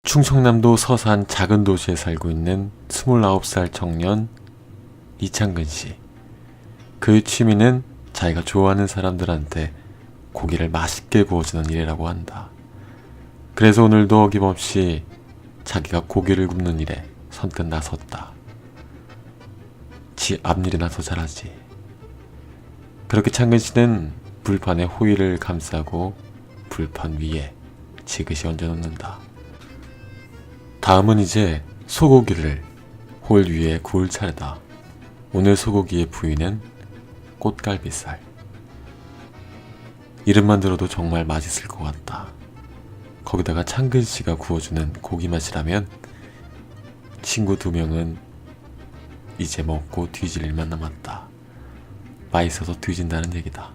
충청남도 서산 작은 도시에 살고 있는 29살 청년 이창근 씨. 그의 취미는 자기가 좋아하는 사람들한테 고기를 맛있게 구워주는 일이라고 한다. 그래서 오늘도 어김없이 자기가 고기를 굽는 일에 선뜻 나섰다. 지 앞일이나 더 잘하지. 그렇게 창근 씨는 불판에 호일을 감싸고 불판 위에 지그시 얹어놓는다. 다음은 이제 소고기를 호일 위에 구울 차례다. 오늘 소고기의 부위는 꽃갈비살. 이름만 들어도 정말 맛있을 것 같다. 거기다가 창근 씨가 구워주는 고기 맛이라면 친구 2명은 이제 먹고 뒤질 일만 남았다. 맛있어서 뒤진다는 얘기다.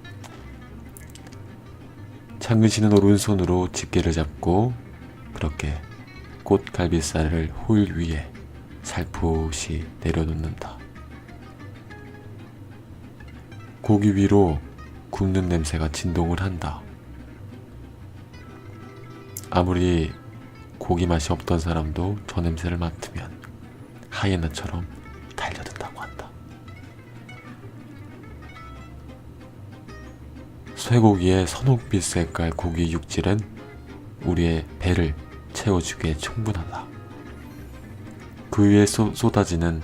창근 씨는 오른손으로 집게를 잡고 그렇게 꽃갈비살을 호일 위에 살포시 내려놓는다. 고기 위로 굽는 냄새가 진동을 한다. 아무리 고기 맛이 없던 사람도 저 냄새를 맡으면 하이에나처럼 달려든다고 한다. 쇠고기의 선홍빛 색깔 고기 육질은 우리의 배를 채워주기에 충분하다. 그 위에 쏟아지는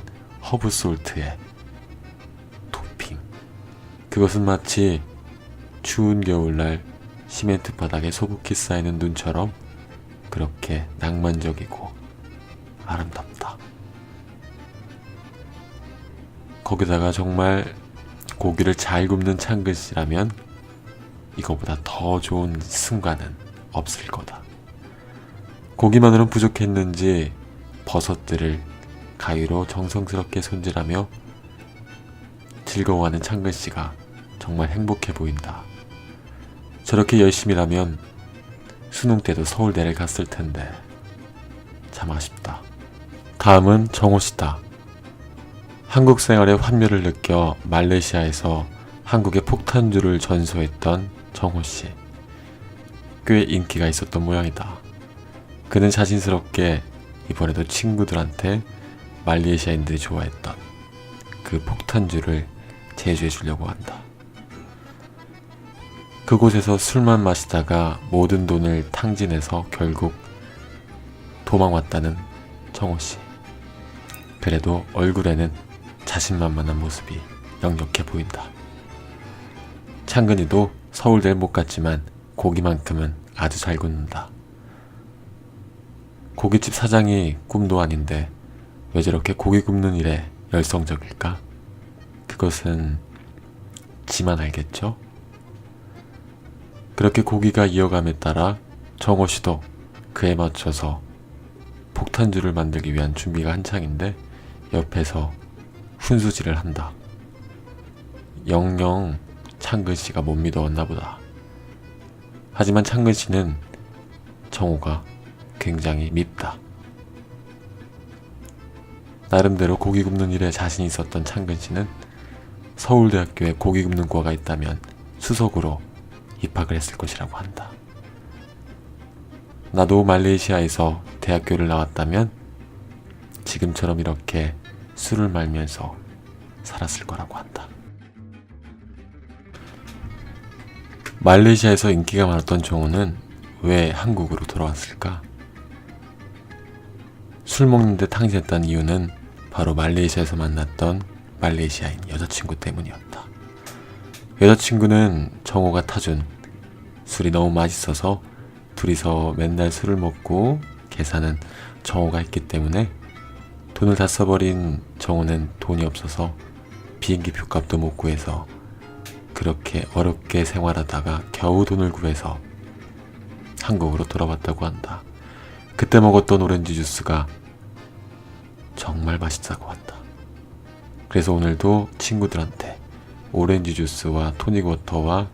허브솔트의 토핑. 그것은 마치 추운 겨울날 시멘트 바닥에 소복히 쌓이는 눈처럼 그렇게 낭만적이고 아름답다. 거기다가 정말 고기를 잘 굽는 창근 씨라면 이거보다 더 좋은 순간은 없을 거다. 고기만으로는 부족했는지 버섯들을 가위로 정성스럽게 손질하며 즐거워하는 창근 씨가 정말 행복해 보인다. 저렇게 열심히 일하면 수능 때도 서울대를 갔을 텐데 참 아쉽다. 다음은 정호 씨다. 한국 생활의 환멸을 느껴 말레이시아에서 한국의 폭탄주를 전수했던 정호 씨. 꽤 인기가 있었던 모양이다. 그는 자신스럽게 이번에도 친구들한테 말레이시아인들이 좋아했던 그 폭탄주를 제조해 주려고 한다. 그곳에서 술만 마시다가 모든 돈을 탕진해서 결국 도망왔다는 정호씨. 그래도 얼굴에는 자신만만한 모습이 역력해 보인다. 창근이도 서울대를 못 갔지만 고기만큼은 아주 잘 굽는다. 고깃집 사장이 꿈도 아닌데 왜 저렇게 고기 굽는 일에 열성적일까? 그것은 지만 알겠죠? 그렇게 고기가 이어감에 따라 정호씨도 그에 맞춰서 폭탄주를 만들기 위한 준비가 한창인데 옆에서 훈수질을 한다. 영영 창근씨가 못 믿어왔나 보다. 하지만 창근씨는 정호가 굉장히 밉다. 나름대로 고기 굽는 일에 자신 있었던 창근씨는 서울대학교에 고기 굽는 과가 있다면 수석으로 입학을 했을 것이라고 한다. 나도 말레이시아에서 대학교를 나왔다면 지금처럼 이렇게 술을 말면서 살았을 거라고 한다. 말레이시아에서 인기가 많았던 정호는 왜 한국으로 돌아왔을까? 술 먹는데 탕진했던 이유는 바로 말레이시아에서 만났던 말레이시아인 여자친구 때문이었다. 여자친구는 정호가 타준 술이 너무 맛있어서 둘이서 맨날 술을 먹고 계산은 정호가 했기 때문에 돈을 다 써버린 정호는 돈이 없어서 비행기 표값도 못 구해서 그렇게 어렵게 생활하다가 겨우 돈을 구해서 한국으로 돌아왔다고 한다. 그때 먹었던 오렌지 주스가 정말 맛있다고 한다. 그래서 오늘도 친구들한테 오렌지 주스와 토닉 워터와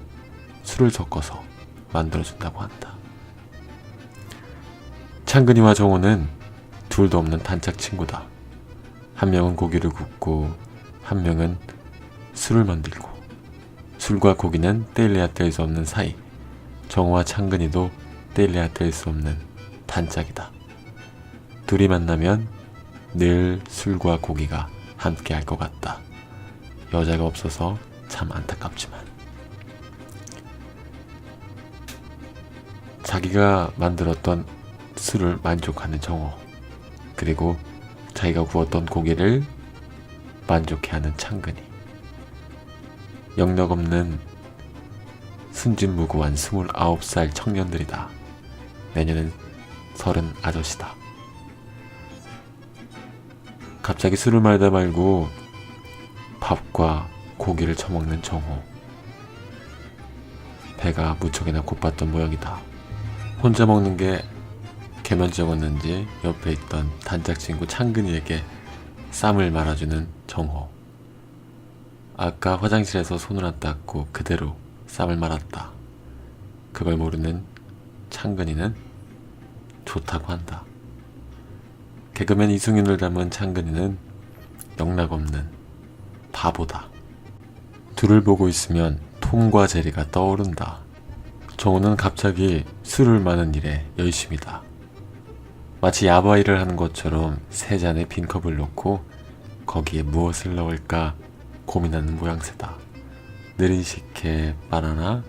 술을 섞어서 만들어준다고 한다. 창근이와 정호는 둘도 없는 단짝 친구다. 한 명은 고기를 굽고 한 명은 술을 만들고 술과 고기는 떼일래야 뗄 수 없는 사이. 정호와 창근이도 떼일래야 뗄 수 없는 단짝이다. 둘이 만나면 늘 술과 고기가 함께 할 것 같다. 여자가 없어서 참 안타깝지만. 자기가 만들었던 술을 만족하는 정호, 그리고 자기가 구웠던 고기를 만족해하는 창근이. 영락 없는 순진무구한 29살 청년들이다. 내년은 30 아저씨다. 갑자기 술을 말다 말고 밥과 고기를 처먹는 정호. 배가 무척이나 고팠던 모양이다. 혼자 먹는 게 계면적었는지 옆에 있던 단짝 친구 창근이에게 쌈을 말아주는 정호. 아까 화장실에서 손을 안 닦고 그대로 쌈을 말았다. 그걸 모르는 창근이는 좋다고 한다. 개그맨 이승윤을 닮은 창근이는 영락없는 바보다. 둘을 보고 있으면 톰과 제리가 떠오른다. 정우는 갑자기 술을 마는 일에 열심이다. 마치 야바 일을 하는 것처럼 세 잔의 빈컵을 놓고 거기에 무엇을 넣을까 고민하는 모양새다. 느린 식혜, 바나나,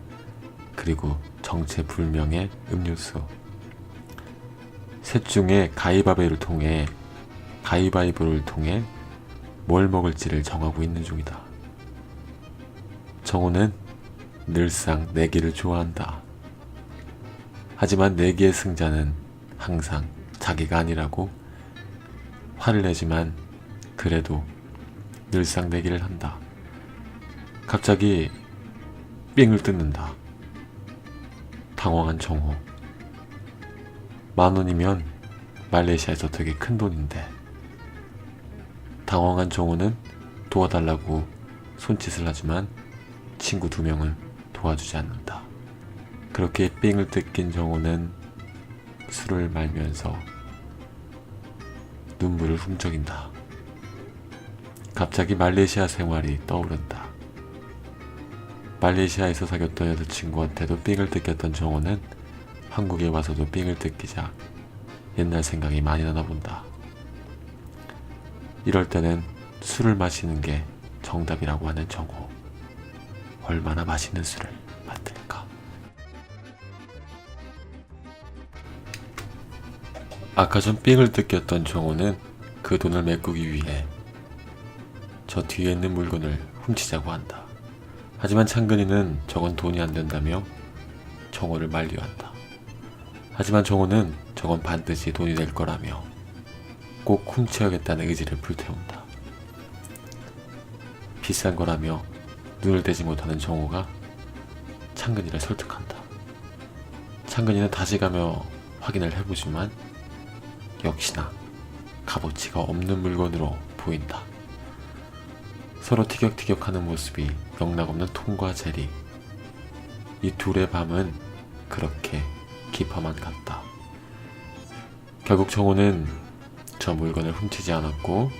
그리고 정체불명의 음료수. 셋 중에 가위바위보를 통해 뭘 먹을지를 정하고 있는 중이다. 정우는 늘상 내기를 좋아한다. 하지만 내기의 승자는 항상 자기가 아니라고 화를 내지만 그래도 늘상 내기를 한다. 갑자기 삥을 뜯는다. 당황한 정호. 10,000원이면 말레이시아에서 되게 큰 돈인데. 당황한 정호는 도와달라고 손짓을 하지만 친구 2명은 도와주지 않는다. 그렇게 삥을 뜯긴 정호는 술을 말면서 눈물을 훔쩍인다. 갑자기 말레이시아 생활이 떠오른다. 말레이시아에서 사귀었던 여자친구한테도 삥을 뜯겼던 정호는 한국에 와서도 삥을 뜯기자 옛날 생각이 많이 나나 본다. 이럴 때는 술을 마시는 게 정답이라고 하는 정호. 얼마나 맛있는 술을 만들까? 아까 전 삥을 뜯겼던 정호는 그 돈을 메꾸기 위해 저 뒤에 있는 물건을 훔치자고 한다. 하지만 창근이는 저건 돈이 안 된다며 정호를 만류한다. 하지만 정호는 저건 반드시 돈이 될 거라며 꼭 훔쳐야겠다는 의지를 불태운다. 비싼 거라며 눈을 떼지 못하는 정호가 창근이를 설득한다. 창근이는 다시 가며 확인을 해보지만 역시나 값어치가 없는 물건으로 보인다. 서로 티격태격하는 모습이 영락없는 톰과 제리. 이 둘의 밤은 그렇게 깊어만 갔다. 결국 정호는 저 물건을 훔치지 않았고,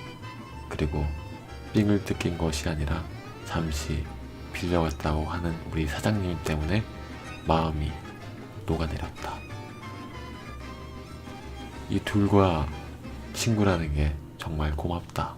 그리고 삥을 뜯긴 것이 아니라 잠시 빌려갔다고 하는 우리 사장님 때문에 마음이 녹아내렸다. 이 둘과 친구라는 게 정말 고맙다.